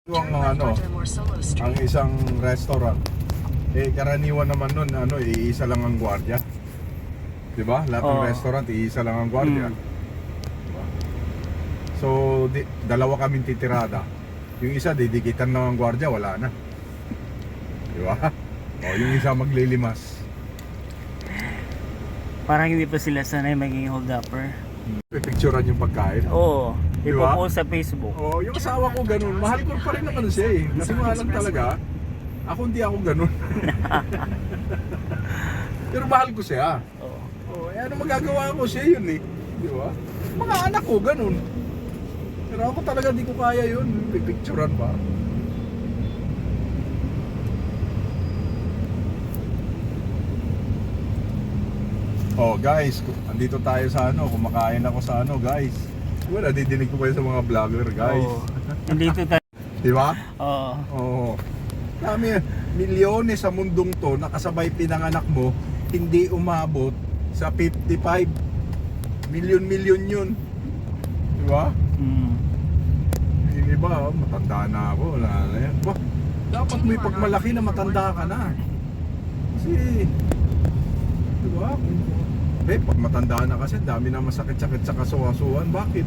Ang ang isang restaurant, karaniwan naman nun, iisa lang ang gwardiya. 'Di ba? Lahat ng restaurant, iisa lang ang gwardiya. Diba? So, dalawa kaming titirada. Yung isa, didikitan lang ang gwardiya, wala na. 'Di ba? Yung isa maglilimas. Parang hindi pa sila sanay maging hold-upper. Pipicturean yung pagkain. Oo. Diba? Ipopost sa Facebook. Yung asawa ko ganun. Mahal ko pa rin naman siya eh. Kasi mahal lang talaga. Ako hindi ako ganun. Pero mahal ko siya. Ano magagawa ko, siya yun eh. Di ba? Mga anak ko ganun. Pero ako talaga di ko kaya yun. Pipicturean pa. Guys, andito tayo sa kumakain ako sa guys. Wala, didinig ko kayo sa mga vlogger, guys. Nandito tayo. Di ba? Oo. Kami, milyones sa mundong to, nakasabay pinanganak mo, hindi umabot sa 55. Milyon yun. Di ba? Yung iba, matanda na ako. Wala na yan. Dapat may pagmalaki na matanda ka na. Kasi, di ba? Pag matanda na kasi, dami na masakit-sakit sa kasuwasuan. Bakit?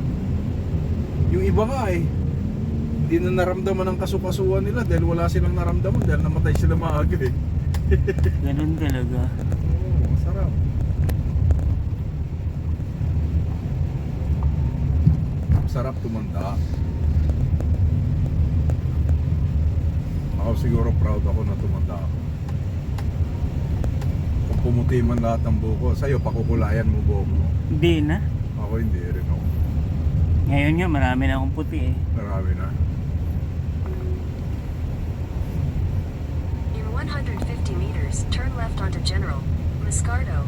Yung iba nga hindi na naramdaman ang kasukasuan nila dahil wala silang naramdaman dahil namatay sila maaga eh. Ganun talaga. Masarap. Sarap tumanda. Ako siguro proud ako na tumanda ako. Pumuti man lahat ng buko. Sa'yo, pakukulayan mo buhok mo. Hindi na. Ako hindi rin ako. Ngayon nga, marami na akong puti eh. Marami na. In 150 meters, turn left onto General Moscardo.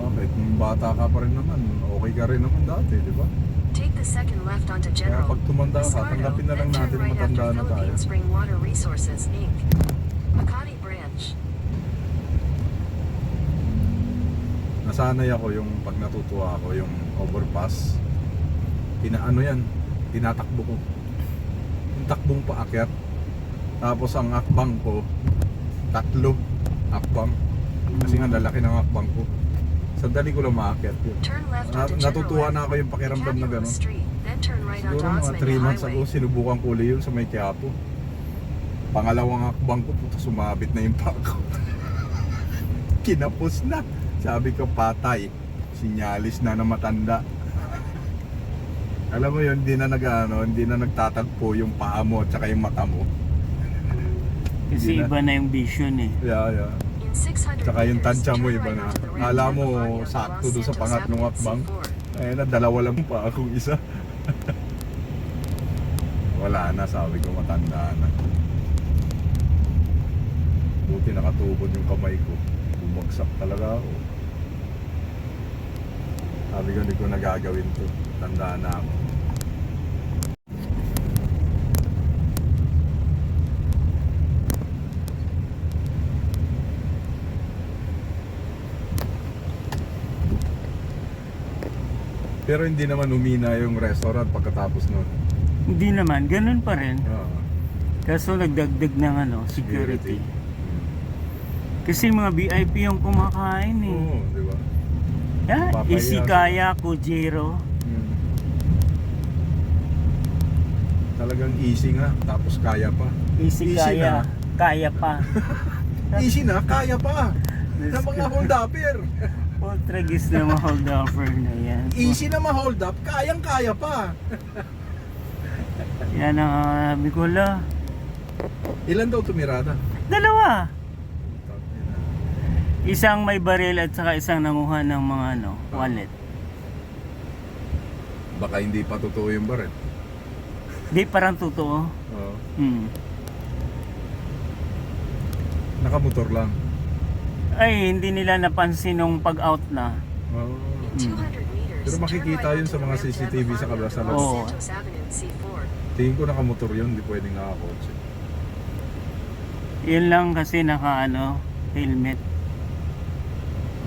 Bakit? Nung bata ka pa rin naman, okay ka rin naman dati, di ba? Take the second left onto Kaya General pag tumanda ka, Moscardo, tanggapin na lang then natin turn na right matanda after na tayo. Philippine Spring Water Resources, Inc. Makati Branch. Nasanay ako yung pag natutuwa ako, yung overpass. Tinatakbo ko. Yung takbong paakyat. Tapos ang akbang ko, 3 akbang. Kasi nga lalaki ng akbang ko. Sandali ko lang maakyat yun. Turn left onto Natutuwa General na ako yung pakiramdam na gano'n. Street, then turn right onto Siguro mga Osmeña 3 months ago, Highway. sinubukan ko ulit yun sa may Quiapo. Pangalawang akbang ko, sumabit na yung paa ko. Kinapos na. Sabi ko, patay. Sinyalis na matanda. Alam mo yun, hindi na nagtatagpo yung paa mo at saka yung mata mo. Kasi Hindi na. iba na yung vision eh. Yeah. In 600 Tsaka yung meters, tansya mo turn iba right na. onto the ramp Akala on mo, the Barrio de sakto Los doon sa Santos pangatlong Avenue, akbang. C4. Dalawa lang pa akong isa. Wala na, sabi ko, matanda na. Buti nakatubod yung kamay ko. Bumagsak talaga ako. Sabi ko, hindi ko nagagawin to. Tanda na ako. Pero hindi naman umina yung restaurant pagkatapos nun. Hindi naman, ganun pa rin. Ah, Kaso nagdagdag ng security. security. Kasi mga VIP yung kumakain eh. Oo, di ba? Papahiya Isikaya, Kujiro. Talagang easy nga, tapos kaya pa. Isikaya, kaya pa. Easy na, kaya pa. Sa mga hold-upper. Poltergeist na mga hold-upper na yan. Easy na ma-hold up, kayang-kaya pa. Yan ang sabi ko la. Ilan daw tumirada? 2. Isang may baril at saka isang nanguha ng mga wallet. Baka hindi pa totoo yung baril. Di parang totoo. Oo. Nakamotor lang. Ay, hindi nila napansin nung pag-out na. Oo. In 200 meters, Pero makikita turn right yun sa onto mga the ramp CCTV sa on kabila sa Los Oo. Santos Avenue, C4. Tingin ko nakamotor yun, hindi pwedeng nakakotse. Yun lang kasi naka helmet.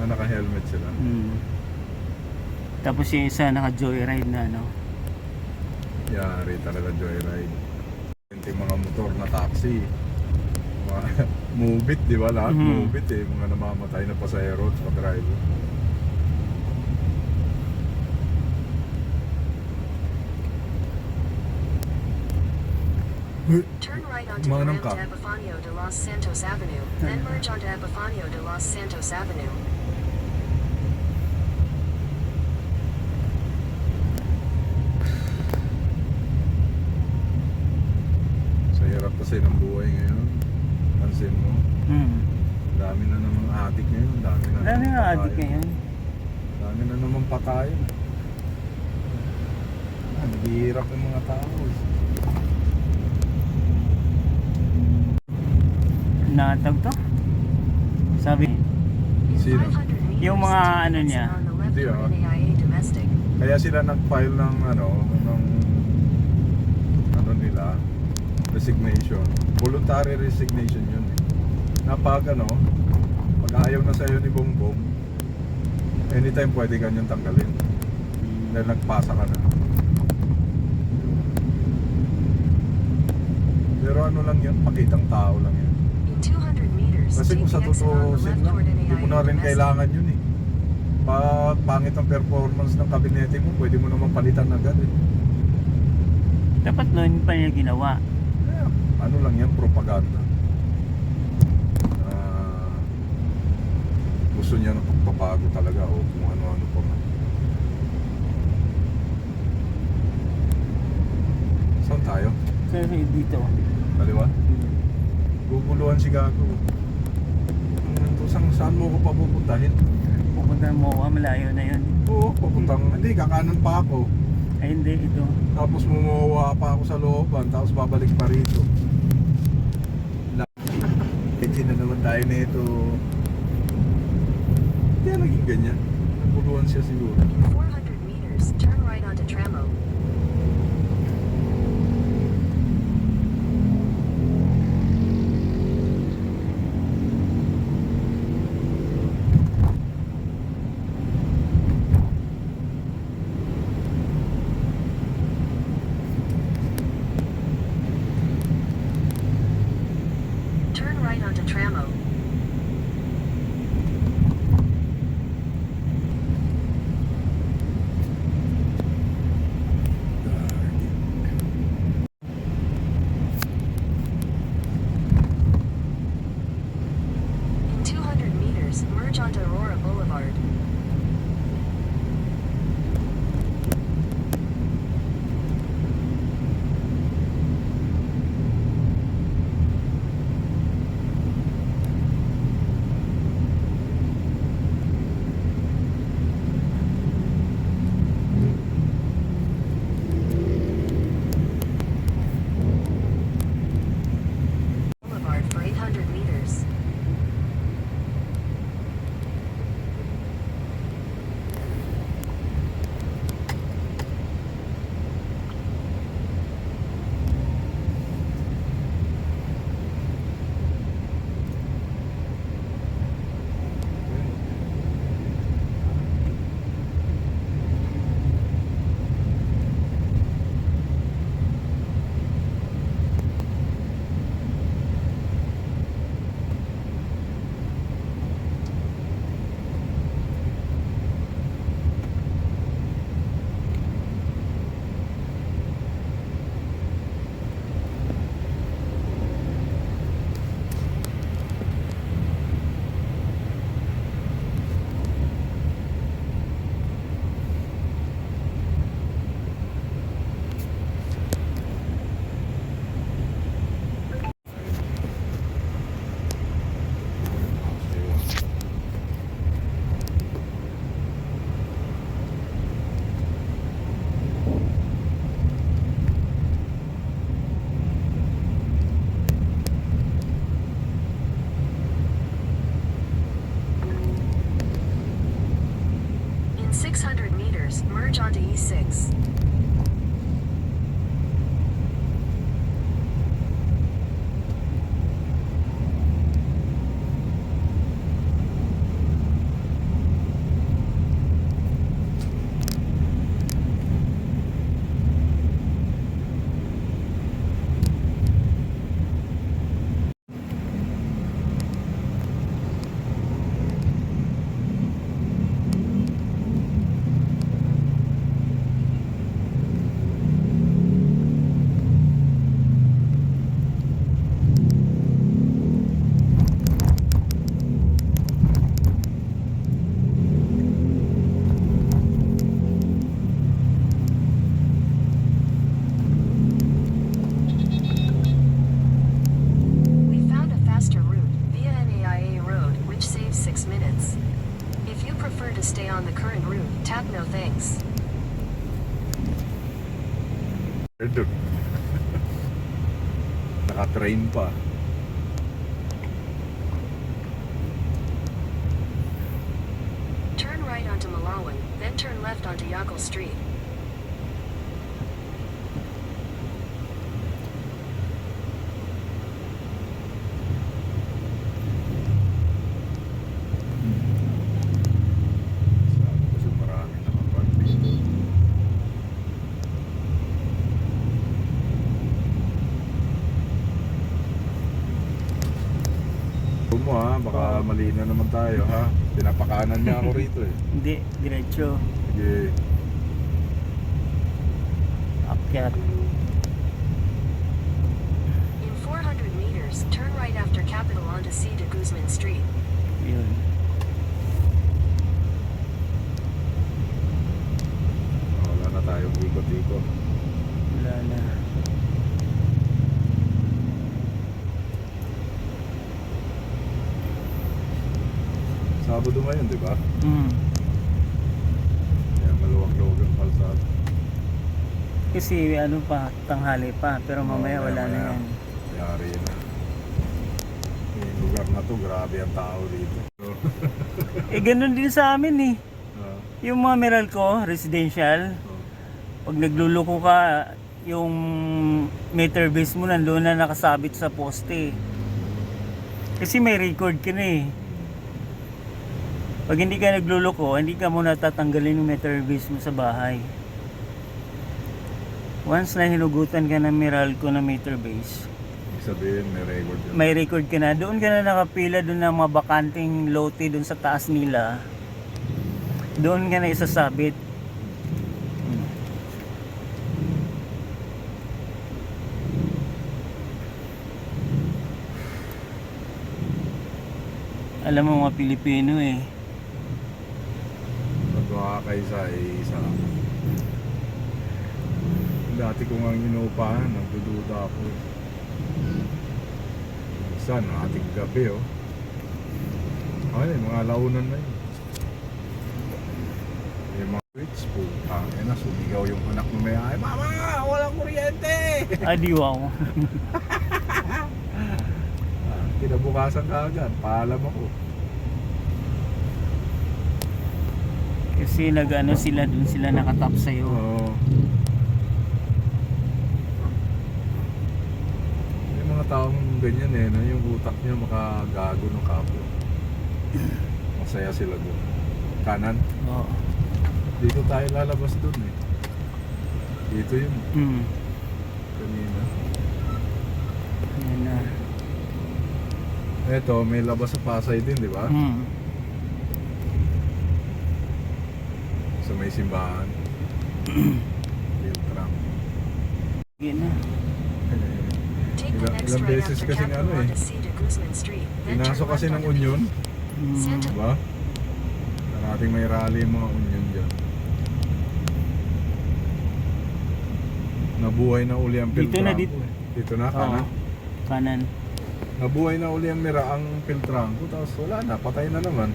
Na naka-helmet sila. Tapos yung isa naka-joyride na ano. Yari talaga joyride. Yung mga motor na taxi. Mga move it, di ba? Lahat Mhm. move it eh. Mga namamatay na pasahero at driver. Turn right onto Manang Graham ka. to Epifanio de Los Santos Avenue, then merge onto Epifanio de Los Santos Avenue. Sa hirap kasi ng buhay ngayon. Pansin mo. Dami na namang adik ngayon. Dami na Dami namang nga adik patayan. ngayon. Dami na namang patayan. Naghihirap yung mga tao. Natag to. Sabi, In Sino? 500 meters, Yung mga take ano exit niya. on the left Hindi, for ah. NAIA Domestic. Kaya sila nag-file ng ano nila, resignation. Voluntary resignation yun eh. Na pag pag ayaw na sa'yo ni Bongbong, anytime pwede kanyang tanggalin. Dahil nagpasa ka na. Pero ano lang yan, pakitang tao lang yan. In 200 meters, Kasi take kung sa the exit on the tutuusin left lang, toward hindi mo NAIA na rin Domestic. kailangan yun eh. Pag pangit ang performance ng kabinete mo, pwede mo naman palitan agad eh. dapat noon pa niya ginawa. Kaya, ano lang yan, propaganda. Gusto niya ng pagpapago talaga o kung ano-ano pa man. Saan tayo? Kasi dito. Kaliwa? Guguluhan si Gago. Saan mo ko papupuntahin? Pupunta mo ako, malayo na yun. Oo, papuntang. Hindi, kakanan pa ako. Ay hindi, ito. Tapos mumuha pa ako sa looban, tapos babalik pa rito. Hindi na naman tayo nito. Kaya naging ganyan. Naguluhan siya siguro. In 400 meters, turn right onto Tramo. Turn right onto Tramo. Doon. Naka-train pa. Turn right onto Malawan, then turn left onto Yakul Street. Sabi kasi marami nakapag dito. Mo ha, baka mali na naman tayo ha. Pinapakanan niya ako rito eh. Hindi, diretso. Sige. Akyat. In 400 meters, turn right after Capital onto C. de Guzman Street. Yun. Wala na tayong ikot-ikot. Wala na. Sabado ngayon, di ba? Mm. Kaya maluwag-luwag ang kalsada. Kasi ano pa, tanghali pa, pero mamaya wala na yan. Yari na. Yung lugar na to, grabe ang tao dito. So, Eh ganun din sa amin eh. ah, Yung mga Meralco, residential, so, pag nagluluko ka, yung meter base mo nandoon na nakasabit sa poste. Kasi may record ka na eh. Pag hindi ka nagluluko, hindi ka muna tatanggalin yung meter base mo sa bahay. Once na hinugutan ka ng Meralco na meter base, ibig sabihin may record yun. may record ka na. Doon ka na nakapila doon ng mga bakanting lote doon sa taas nila. Doon ka na isasabit. Alam mo mga Pilipino eh. Magkakaisa ay isa. Dati ko nga inuupahan, nagdududa ako. Minsan, ating gabi oh. Ay, mga launan na yun. Yung mga switch po, na sumigaw yung anak mo may ay, Mama! Walang kuryente! Adiwaw. Kinabukasan ka agad, paalam ako. Kasi nag-ano sila dun sila nakatap sa'yo. Oo. May mga taong ganyan eh, no? Yung utak niya makagago ng kapwa. Masaya sila doon. Kanan, Oo. dito tayo lalabas doon eh. Dito yun, Hmm. kanina. Ayan na. Eto, may labas sa Pasay din, di ba? Hmm. Sa may simbahan. Filtram. Ayan na. Take the next Ilang right beses after kasing Capital ano eh. onto C. de Guzman Street, then turn Pinasok kasi left ng onto Union, Hmm. Santa- di ba? Parating may rally yung mga Union dyan. Nabuhay na uli ang Dito Filtram. na, dito. Dito na, Oo. kanan. Kanan. Nabuhay na uli ang Filtram ko, tapos wala na, patay na naman.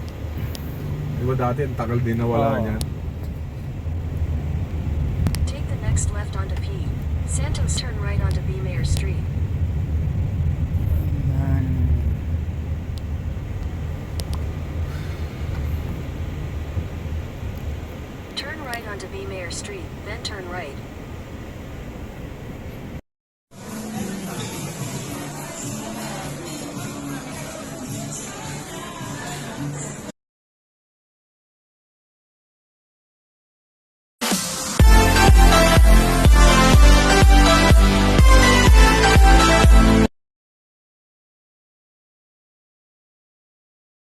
Di ba dati, ang tagal din na wala Oo. niyan. Take the next left onto P. Santos, turn right onto B. Mayor Street. Ayan. Turn right onto B. Mayor Street, then turn right.